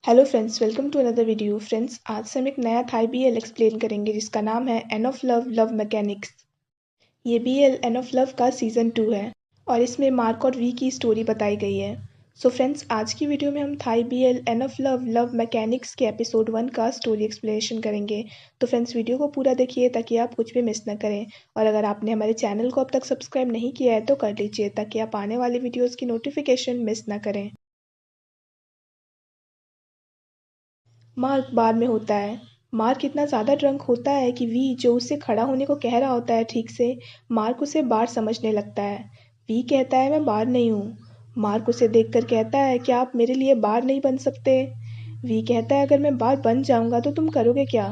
Hello friends, welcome to another video. Friends, आज से हम एक नया थाई बीएल एक्सप्लेन करेंगे जिसका नाम है En of Love Love Mechanics. ये बीएल एन ऑफ लव का सीज़न 2 है और इसमें मार्क और वी की स्टोरी बताई गई है। सो फ्रेंड्स, आज की वीडियो में हम Thai BL En of Love Love Mechanics के एपिसोड 1 का स्टोरी एक्सप्लेनेशन करेंगे। तो फ्रेंड्स, वीडियो को पूरा देखिए ताकि आप कुछ भी मिस न करें। और अगर आपने हमारे चैनल को अब तक सब्सक्राइब नहीं किया है तो कर लीजिए ताकि आप आने वाले वीडियोज़ की नोटिफिकेशन मिस न करें। मार्क बार में होता है। मार्क इतना ज़्यादा ड्रंक होता है कि वी जो उसे खड़ा होने को कह रहा होता है ठीक से, मार्क उसे बार समझने लगता है। वी कहता है मैं बार नहीं हूँ। मार्क उसे देखकर कहता है क्या आप मेरे लिए बार नहीं बन सकते। वी कहता है अगर मैं बार बन जाऊँगा तो तुम करोगे क्या।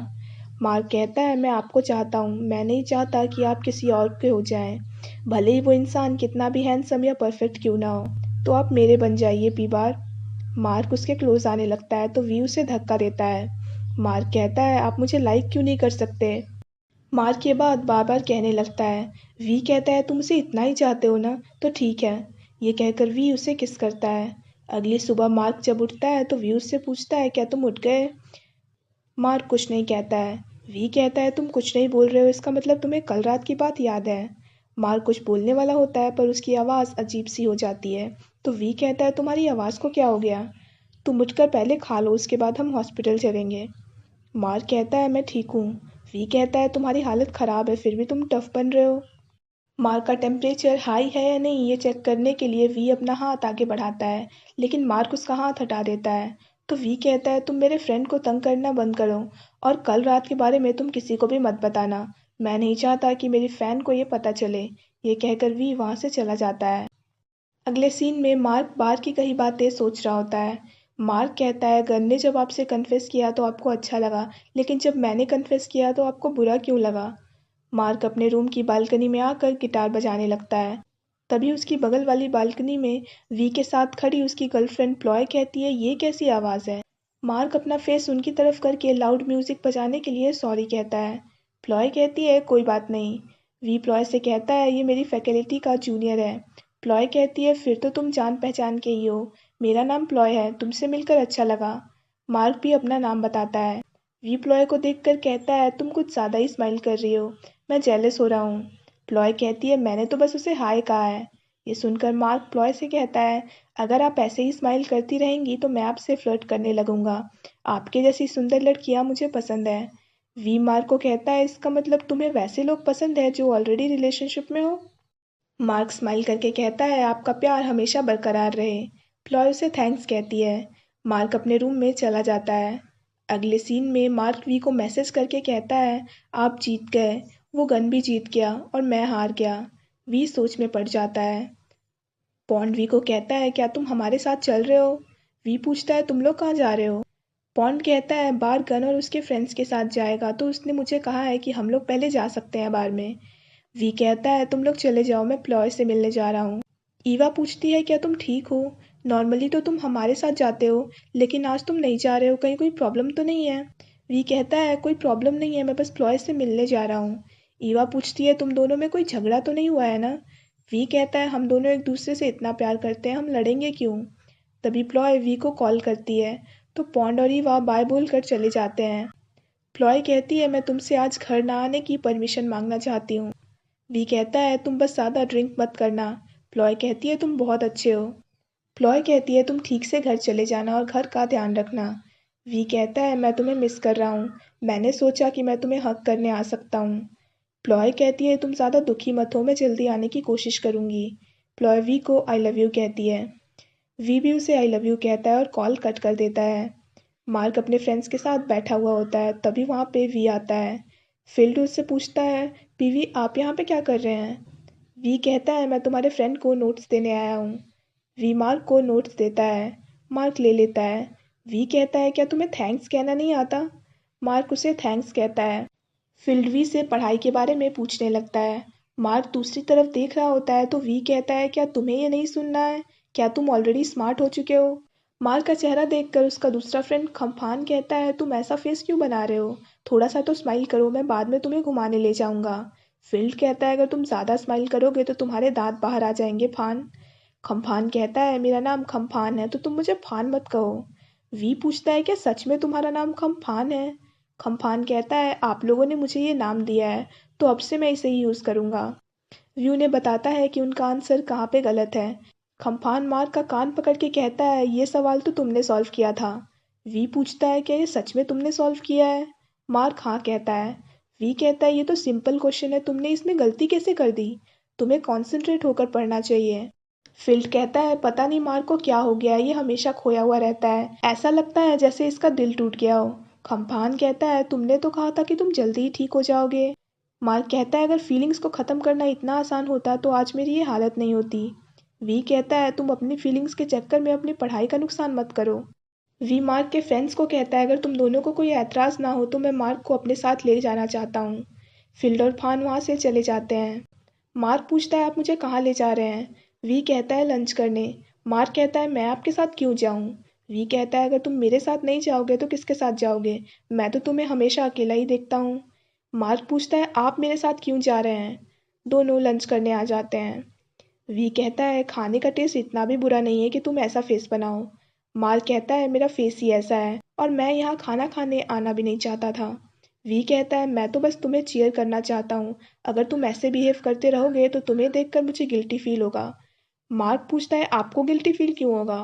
मार्क कहता है मैं आपको चाहता हूँ, मैं नहीं चाहता कि आप किसी और के हो जाएं, भले ही वो इंसान कितना भी हैंडसम या परफेक्ट क्यों ना हो। तो आप मेरे बन जाइए पी बार। मार्क उसके क्लोज आने लगता है तो वी उसे धक्का देता है। मार्क कहता है आप मुझे लाइक क्यों नहीं कर सकते। मार्क ये बात बार बार कहने लगता है। वी कहता है तुम उसे इतना ही चाहते हो ना, तो ठीक है। ये कहकर वी उसे किस करता है। अगली सुबह मार्क जब उठता है तो वी उससे पूछता है क्या तुम उठ गए। मार्क कुछ नहीं कहता है। वी कहता है तुम कुछ नहीं बोल रहे हो, इसका मतलब तुम्हें कल रात की बात याद है। मार्क कुछ बोलने वाला होता है पर उसकी आवाज़ अजीब सी हो जाती है। तो वी कहता है तुम्हारी आवाज़ को क्या हो गया। तुम उठकर पहले खा लो, उसके बाद हम हॉस्पिटल चलेंगे। मार्क कहता है मैं ठीक हूँ। वी कहता है तुम्हारी हालत ख़राब है फिर भी तुम टफ बन रहे हो। मार्क का टेम्परेचर हाई है या नहीं ये चेक करने के लिए वी अपना हाथ आगे बढ़ाता है, लेकिन मार्क उसका हाथ हटा देता है। तो वी कहता है तुम मेरे फ्रेंड को तंग करना बंद करो और कल रात के बारे में तुम किसी को भी मत बताना। मैं नहीं चाहता कि मेरी फ़ैन को ये पता चले। ये कहकर वी वहाँ से चला जाता है। अगले सीन में मार्क बार की कई बातें सोच रहा होता है। मार्क कहता है गन ने जब आपसे कन्फेस किया तो आपको अच्छा लगा, लेकिन जब मैंने कन्फेस किया तो आपको बुरा क्यों लगा। मार्क अपने रूम की बालकनी में आकर गिटार बजाने लगता है। तभी उसकी बगल वाली बालकनी में वी के साथ खड़ी उसकी गर्लफ्रेंड प्लॉय कहती है ये कैसी आवाज़ है। मार्क अपना फेस उनकी तरफ करके लाउड म्यूजिक बजाने के लिए सॉरी कहता है। प्लॉय कहती है कोई बात नहीं। वी प्लॉय से कहता है ये मेरी फैकल्टी का जूनियर है। प्लॉय कहती है फिर तो तुम जान पहचान के ही हो। मेरा नाम प्लॉय है, तुमसे मिलकर अच्छा लगा। मार्क भी अपना नाम बताता है। वी प्लॉय को देखकर कहता है तुम कुछ ज़्यादा ही स्माइल कर रही हो, मैं जेलस हो रहा हूँ। प्लॉय कहती है मैंने तो बस उसे हाय कहा है। ये सुनकर मार्क प्लॉय से कहता है अगर आप ऐसे ही स्माइल करती रहेंगी तो मैं आपसे फ्लर्ट करने लगूंगा। आपके जैसी सुंदर लड़कियां मुझे पसंद है। वी मार्क को कहता है इसका मतलब तुम्हें वैसे लोग पसंद है जो ऑलरेडी रिलेशनशिप में हो। मार्क स्माइल करके कहता है आपका प्यार हमेशा बरकरार रहे। प्लॉय उसे थैंक्स कहती है। मार्क अपने रूम में चला जाता है। अगले सीन में मार्क वी को मैसेज करके कहता है आप जीत गए, वो गन भी जीत गया और मैं हार गया। वी सोच में पड़ जाता है। पॉन्ड वी को कहता है क्या तुम हमारे साथ चल रहे हो। वी पूछता है तुम लोग कहाँ जा रहे हो। पॉन्ड कहता है बार गन और उसके फ्रेंड्स के साथ जाएगा तो उसने मुझे कहा है कि हम लोग पहले जा सकते हैं बार में। वी कहता है तुम लोग चले जाओ, मैं प्लॉय से मिलने जा रहा हूँ। ईवा पूछती है क्या तुम ठीक हो। नॉर्मली तो तुम हमारे साथ जाते हो, लेकिन आज तुम नहीं जा रहे हो, कहीं कोई प्रॉब्लम तो नहीं है। वी कहता है कोई प्रॉब्लम नहीं है, मैं बस प्लॉय से मिलने जा रहा हूँ। ईवा पूछती है तुम दोनों में कोई झगड़ा तो नहीं हुआ है ना। वी कहता है हम दोनों एक दूसरे से इतना प्यार करते हैं, हम लड़ेंगे क्यों। तभी प्लॉय वी को कॉल करती है तो पॉन्ड और ईवा बाय बोल कर चले जाते हैं। प्लॉय कहती है मैं तुमसे आज घर ना आने की परमिशन मांगना चाहती हूँ। वी कहता है तुम बस ज़्यादा ड्रिंक मत करना। प्लॉय कहती है तुम बहुत अच्छे हो। प्लॉय कहती है तुम ठीक से घर चले जाना और घर का ध्यान रखना। वी कहता है मैं तुम्हें मिस कर रहा हूँ, मैंने सोचा कि मैं तुम्हें हक करने आ सकता हूँ। प्लॉय कहती है तुम ज़्यादा दुखी मत हो, मैं जल्दी आने की कोशिश करूँगी। प्लॉय वी को आई लव यू कहती है। वी भी उसे आई लव यू कहता है और कॉल कट कर देता है। मार्क अपने फ्रेंड्स के साथ बैठा हुआ होता है तभी वहाँ पे वी आता है। फील्ड उससे पूछता है पीवी आप यहाँ पे क्या कर रहे हैं। वी कहता है मैं तुम्हारे फ्रेंड को नोट्स देने आया हूँ। वी मार्क को नोट्स देता है। मार्क ले लेता है। वी कहता है क्या तुम्हें थैंक्स कहना नहीं आता। मार्क उसे थैंक्स कहता है। फील्ड वी से पढ़ाई के बारे में पूछने लगता है। मार्क दूसरी तरफ देख रहा होता है तो वी कहता है क्या तुम्हें ये नहीं सुनना है, क्या तुम ऑलरेडी स्मार्ट हो चुके हो। मार्क का चेहरा देखकर उसका दूसरा फ्रेंड खम्फान कहता है तुम ऐसा फेस क्यों बना रहे हो, थोड़ा सा तो स्माइल करो, मैं बाद में तुम्हें घुमाने ले जाऊंगा। फील्ड कहता है अगर तुम ज़्यादा स्माइल करोगे तो तुम्हारे दांत बाहर आ जाएंगे फान। खम्फान कहता है मेरा नाम खम्फान है तो तुम मुझे फान मत कहो। वी पूछता है, क्या सच में तुम्हारा नाम खम्फान है? खम्फान कहता है, आप लोगों ने मुझे ये नाम दिया है तो अब से मैं इसे ही यूज़ करूँगा। वी उन्हें बताता है कि उनका आंसर कहाँ पे गलत है। खम्फान मार्क का कान पकड़ के कहता है, ये सवाल तो तुमने सॉल्व किया था। वी पूछता है, क्या ये सच में तुमने सॉल्व किया है? मार्क हाँ कहता है। वी कहता है, ये तो सिंपल क्वेश्चन है, तुमने इसमें गलती कैसे कर दी? तुम्हें कॉन्सेंट्रेट होकर पढ़ना चाहिए। फिल्ड कहता है, पता नहीं मार्क को क्या हो गया है, ये हमेशा खोया हुआ रहता है, ऐसा लगता है जैसे इसका दिल टूट गया हो। खम्फान कहता है, तुमने तो कहा था कि तुम जल्दी ही ठीक हो जाओगे। मार्क कहता है, अगर फीलिंग्स को ख़त्म करना इतना आसान होता तो आज मेरी ये हालत नहीं होती। वी कहता है, तुम अपनी फीलिंग्स के चक्कर में अपनी पढ़ाई का नुकसान मत करो। वी मार्क के फ्रेंड्स को कहता है, अगर तुम दोनों को कोई ऐतराज़ ना हो तो मैं मार्क को अपने साथ ले जाना चाहता हूँ। फिल्ड और फान वहाँ से चले जाते हैं। मार्क पूछता है, आप मुझे कहाँ ले जा रहे हैं? वी कहता है, लंच करने। मार्क कहता है, मैं आपके साथ क्यों जाऊँ? वी कहता है, अगर तुम मेरे साथ नहीं जाओगे तो किसके साथ जाओगे? मैं तो तुम्हें हमेशा अकेला ही देखता हूँ। मार्क पूछता है, आप मेरे साथ क्यों जा रहे हैं? दोनों लंच करने आ जाते हैं। वी कहता है, खाने का टेस्ट इतना भी बुरा नहीं है कि तुम ऐसा फेस बनाओ। मार्क कहता है, मेरा फेस ही ऐसा है और मैं यहाँ खाना खाने आना भी नहीं चाहता था। वी कहता है, मैं तो बस तुम्हें चीयर करना चाहता हूँ, अगर तुम ऐसे बिहेव करते रहोगे तो तुम्हें देखकर मुझे गिल्टी फील होगा। मार्क पूछता है, आपको गिल्टी फील क्यों होगा?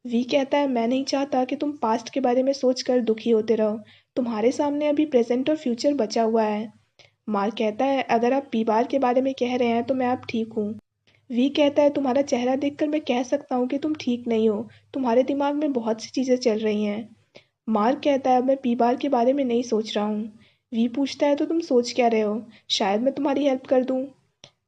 वी कहता है, मैं नहीं चाहता कि तुम पास्ट के बारे में सोचकर दुखी होते रहो, तुम्हारे सामने अभी प्रेजेंट और फ्यूचर बचा हुआ है। मार्क कहता है, अगर आप पी-बार के बारे में कह रहे हैं तो मैं अब ठीक हूँ। वी कहता है, तुम्हारा चेहरा देखकर मैं कह सकता हूँ कि तुम ठीक नहीं हो, तुम्हारे दिमाग में बहुत सी चीज़ें चल रही हैं। मार्क कहता है, मैं पी-बार के बारे में नहीं सोच रहा हूँ। वी पूछता है, तो तुम सोच क्या रहे हो? शायद मैं तुम्हारी हेल्प कर दूँ।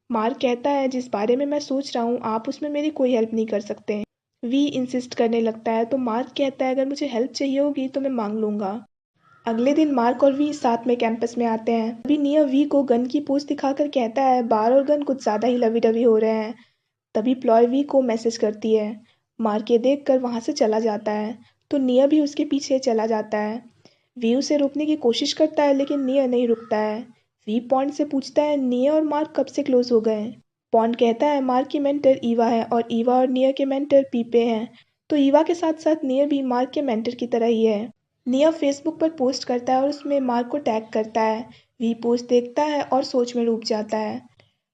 मार्क कहता है, जिस बारे में मैं सोच रहा हूँ आप उसमें मेरी कोई हेल्प नहीं कर सकते। वी इंसिस्ट करने लगता है तो मार्क कहता है, अगर मुझे हेल्प चाहिए होगी तो मैं मांग लूँगा। अगले दिन मार्क और वी साथ में कैंपस में आते हैं। अभी निया वी को गन की पोज दिखाकर कहता है, बार और गन कुछ ज़्यादा ही लवी डवी हो रहे हैं। तभी प्लॉय वी को मैसेज करती है। मार्क ये देखकर वहाँ से चला जाता है तो निया भी उसके पीछे चला जाता है। वी उसे रोकने की कोशिश करता है लेकिन निया नहीं रुकता है। वी पॉन्ड से पूछता है, निया और मार्क कब से क्लोज हो गए? पॉन्ड कहता है, मार्क की मेंटर ईवा है और ईवा और निया के मेंटर पीपे हैं, तो ईवा के साथ साथ निया भी मार्क के मेंटर की तरह ही है। निया फेसबुक पर पोस्ट करता है और उसमें मार्क को टैग करता है। वी पोस्ट देखता है और सोच में डूब जाता है।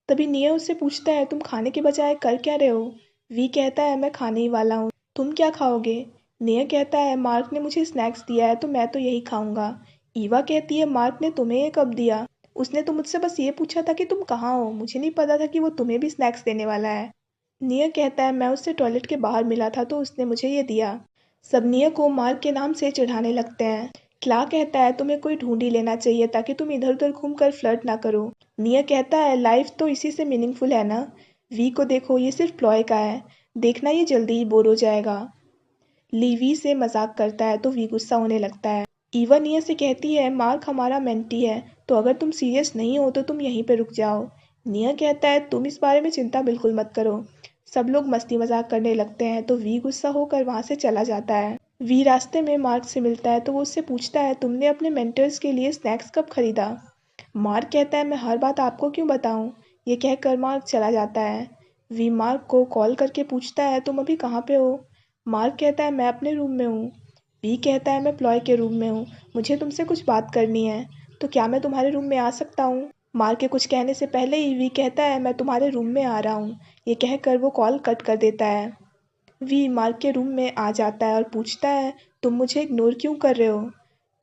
तभी निया उससे पूछता है, तुम खाने के बजाय कर क्या रहे हो? वी कहता है, मैं खाने ही वाला हूँ, तुम क्या खाओगे? निया कहता है, मार्क ने मुझे स्नैक्स दिया है तो मैं तो यही खाऊंगा। ईवा कहती है, मार्क ने तुम्हें ये कब दिया? उसने तो मुझसे बस ये पूछा था कि तुम कहाँ हो, मुझे नहीं पता था कि वो तुम्हें भी स्नैक्स देने वाला है। निया कहता है, मैं उससे टॉयलेट के बाहर मिला था तो उसने मुझे ये दिया। सब निया को मार्क के नाम से चिढ़ाने लगते हैं। क्ला कहता है, तुम्हें कोई ढूंढ ही लेना चाहिए ताकि तुम इधर उधर घूमकर फ्लर्ट ना करो। निया कहता है, लाइफ तो इसी से मीनिंगफुल है ना। वी को देखो, ये सिर्फ प्लॉय का है, देखना ये जल्दी ही बोर हो जाएगा। ली वी से मजाक करता है तो वी गुस्सा होने लगता है। ईवा निया से कहती है, मार्क हमारा मेंटी है तो अगर तुम सीरियस नहीं हो तो तुम यहीं पे रुक जाओ। निया कहता है, तुम इस बारे में चिंता बिल्कुल मत करो। सब लोग मस्ती मजाक करने लगते हैं तो वी गुस्सा होकर वहाँ से चला जाता है। वी रास्ते में मार्क से मिलता है तो वो उससे पूछता है, तुमने अपने मेंटर्स के लिए स्नैक्स कब खरीदा? मार्क कहता है, मैं हर बात आपको क्यों बताऊं? ये कहकर मार्क चला जाता है। वी मार्क को कॉल करके पूछता है, तुम अभी कहाँ पे हो? मार्क कहता है, मैं अपने रूम में हूँ। वी कहता है, मैं प्लॉय के रूम में हूँ, मुझे तुमसे कुछ बात करनी है, तो क्या मैं तुम्हारे रूम में आ सकता हूँ? मार्क के कुछ कहने से पहले ही वी कहता है, मैं तुम्हारे रूम में आ रहा हूँ। ये कहकर वो कॉल कट कर देता है। वी मार्क के रूम में आ जाता है और पूछता है, तुम मुझे इग्नोर क्यों कर रहे हो?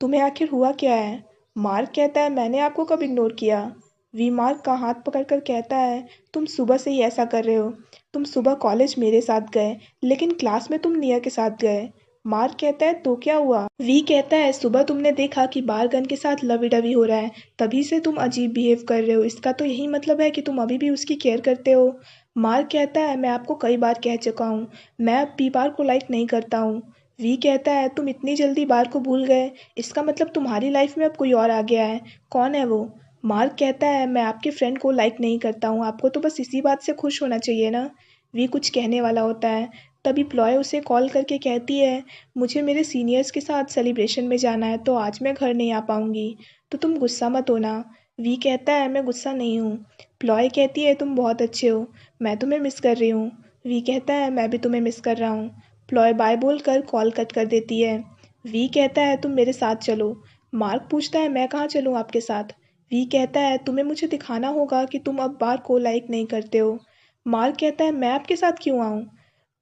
तुम्हें आखिर हुआ क्या है? मार्क कहता है, मैंने आपको कब इग्नोर किया? वी मार्क का हाथ पकड़कर कहता है, तुम सुबह से ही ऐसा कर रहे हो। तुम सुबह कॉलेज मेरे साथ गए लेकिन क्लास में तुम निया के साथ गए। मार्क कहता है, तो क्या हुआ? वी कहता है, सुबह तुमने देखा कि बारगन के साथ लवी डवी हो रहा है, तभी से तुम अजीब बिहेव कर रहे हो, इसका तो यही मतलब है कि तुम अभी भी उसकी केयर करते हो। मार्क कहता है, मैं आपको कई बार कह चुका हूँ, मैं अब पी बार को लाइक नहीं करता हूँ। वी कहता है, तुम इतनी जल्दी बार को भूल गए, इसका मतलब तुम्हारी लाइफ में अब कोई और आ गया है, कौन है वो? मार्क कहता है, मैं आपके फ्रेंड को लाइक नहीं करता हूँ, आपको तो बस इसी बात से खुश होना चाहिए ना। वी कुछ कहने वाला होता है तभी प्लॉय उसे कॉल करके कहती है, मुझे मेरे सीनियर्स के साथ सेलिब्रेशन में जाना है तो आज मैं घर नहीं आ पाऊंगी, तो तुम गुस्सा मत होना। वी कहता है, मैं गुस्सा नहीं हूँ। प्लॉय कहती है, तुम बहुत अच्छे हो, मैं तुम्हें मिस कर रही हूँ। वी कहता है, मैं भी तुम्हें मिस कर रहा हूँ। प्लॉय बाय बोलकर कॉल कट कर देती है। वी कहता है तुम मेरे साथ चलो। मार्क पूछता है मैं कहाँ चलूँ आपके साथ। वी कहता है तुम्हें मुझे दिखाना होगा कि तुम अब बार को लाइक नहीं करते हो। मार्क कहता है मैं आपके साथ क्यों आऊँ,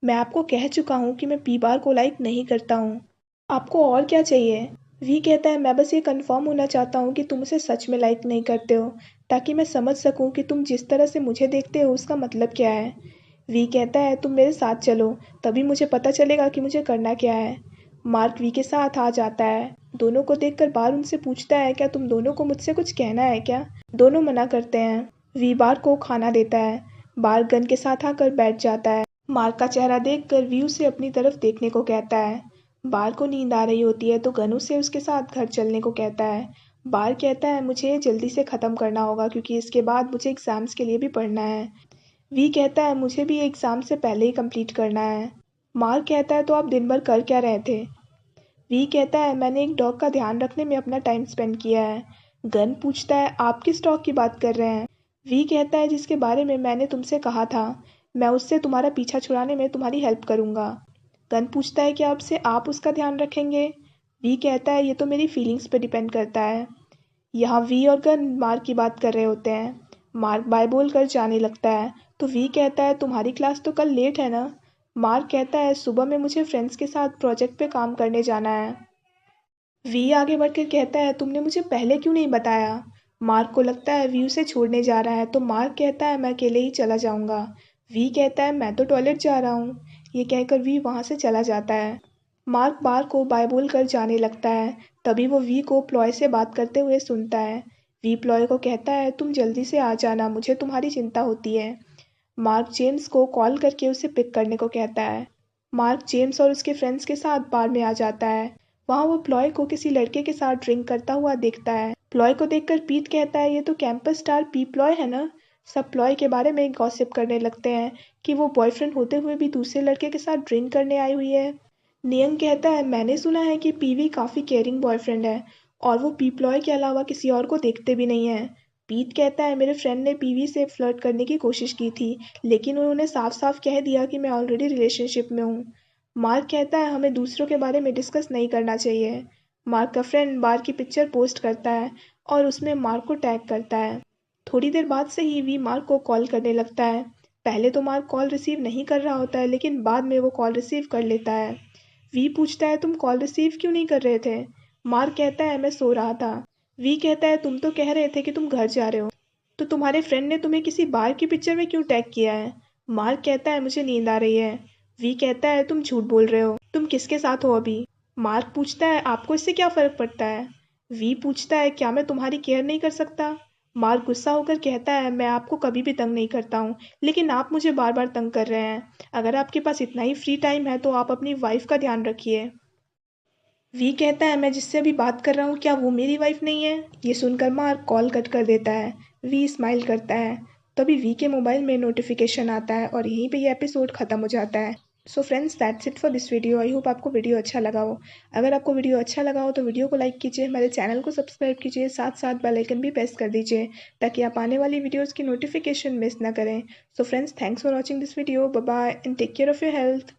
मैं आपको कह चुका हूँ कि मैं पी बार को लाइक नहीं करता हूँ, आपको और क्या चाहिए। वी कहता है मैं बस ये कंफर्म होना चाहता हूँ कि तुम उसे सच में लाइक नहीं करते हो, ताकि मैं समझ सकूँ कि तुम जिस तरह से मुझे देखते हो उसका मतलब क्या है। वी कहता है तुम मेरे साथ चलो, तभी मुझे पता चलेगा कि मुझे करना क्या है। मार्क वी के साथ आ जाता है। दोनों को देखकर बार उनसे पूछता है क्या तुम दोनों को मुझसे कुछ कहना है क्या। दोनों मना करते हैं। वी बार को खाना देता है। बार गन के साथ आकर बैठ जाता है। मार्क का चेहरा देखकर वी उसे अपनी तरफ देखने को कहता है। बार को नींद आ रही होती है तो गनु से उसके साथ घर चलने को कहता है। बार कहता है मुझे जल्दी से ख़त्म करना होगा क्योंकि इसके बाद मुझे एग्ज़ाम्स के लिए भी पढ़ना है। वी कहता है मुझे भी एग्ज़ाम से पहले ही कंप्लीट करना है। मार्क कहता है तो आप दिन भर कर क्या रहे थे। वी कहता है मैंने एक डॉग का ध्यान रखने में अपना टाइम स्पेंड किया है। गन पूछता है आप किस डॉग की बात कर रहे हैं। वी कहता है जिसके बारे में मैंने तुमसे कहा था, मैं उससे तुम्हारा पीछा छुड़ाने में तुम्हारी हेल्प करूँगा। गन पूछता है कि अब से आप उसका ध्यान रखेंगे। वी कहता है ये तो मेरी फीलिंग्स पे डिपेंड करता है। यहाँ वी और गन मार्क की बात कर रहे होते हैं। मार्क बाय बोल कर जाने लगता है तो वी कहता है तुम्हारी क्लास तो कल लेट है ना। मार्क कहता है सुबह में मुझे फ्रेंड्स के साथ प्रोजेक्ट पे काम करने जाना है। वी आगे बढ़कर कहता है तुमने मुझे पहले क्यों नहीं बताया। मार्क को लगता है वी उसे छोड़ने जा रहा है तो मार्क कहता है मैं अकेले ही चला जाऊंगा। वी कहता है मैं तो टॉयलेट जा रहा हूँ। ये कहकर वी वहाँ से चला जाता है। मार्क बार को बाय बोल कर जाने लगता है। तभी वो वी को प्लॉय से बात करते हुए सुनता है। वी प्लॉय को कहता है तुम जल्दी से आ जाना, मुझे तुम्हारी चिंता होती है। मार्क जेम्स को कॉल करके उसे पिक करने को कहता है। मार्क जेम्स और उसके फ्रेंड्स के साथ बार में आ जाता है। वहाँ वो प्लॉय को किसी लड़के के साथ ड्रिंक करता हुआ देखता है। प्लॉय को देखकर पीट कहता है ये तो कैंपस स्टार पी प्लॉय है ना। सब प्लॉय के बारे में गॉसिप करने लगते हैं कि वो बॉयफ्रेंड होते हुए भी दूसरे लड़के के साथ ड्रिंक करने आई हुई है। नियंग कहता है मैंने सुना है कि पीवी काफ़ी केयरिंग बॉयफ्रेंड है और वो पी प्लॉय के अलावा किसी और को देखते भी नहीं है। पीट कहता है मेरे फ्रेंड ने पीवी से फ्लर्ट करने की कोशिश की थी, लेकिन उन्होंने साफ साफ कह दिया कि मैं ऑलरेडी रिलेशनशिप में हूँ। मार्क कहता है हमें दूसरों के बारे में डिस्कस नहीं करना चाहिए। मार्क का फ्रेंड बार की पिक्चर पोस्ट करता है और उसमें मार्क को टैग करता है। थोड़ी देर बाद से ही वी मार्क को कॉल करने लगता है। पहले तो मार्क कॉल रिसीव नहीं कर रहा होता है, लेकिन बाद में वो कॉल रिसीव कर लेता है। वी पूछता है तुम कॉल रिसीव क्यों नहीं कर रहे थे। मार्क कहता है मैं सो रहा था। वी कहता है तुम तो कह रहे थे कि तुम घर जा रहे हो, तो तुम्हारे फ्रेंड ने तुम्हें किसी बार की पिक्चर में क्यों टैग किया है। मार्क कहता है मुझे नींद आ रही है। वी कहता है तुम झूठ बोल रहे हो, तुम किसके साथ हो अभी। मार्क पूछता है आपको इससे क्या फ़र्क पड़ता है। वी पूछता है क्या मैं तुम्हारी केयर नहीं कर सकता। मार्क गुस्सा होकर कहता है मैं आपको कभी भी तंग नहीं करता हूँ, लेकिन आप मुझे बार बार तंग कर रहे हैं। अगर आपके पास इतना ही फ्री टाइम है तो आप अपनी वाइफ का ध्यान रखिए। वी कहता है मैं जिससे अभी बात कर रहा हूँ क्या वो मेरी वाइफ नहीं है। ये सुनकर मार्क कॉल कट कर देता है। वी स्माइल करता है। तभी वी के मोबाइल में नोटिफिकेशन आता है और यहीं पे ये एपिसोड ख़त्म हो जाता है। So friends that's it for this video. I hope आपको वीडियो अच्छा लगा हो। अगर आपको वीडियो अच्छा लगा हो तो वीडियो को लाइक कीजिए, मेरे चैनल को सब्सक्राइब कीजिए, साथ साथ बेल आइकन भी प्रेस कर दीजिए ताकि आप आने वाली वीडियोज़ की नोटिफिकेशन मिस ना करें। So friends thanks for watching this video. Bye bye and take care of your health.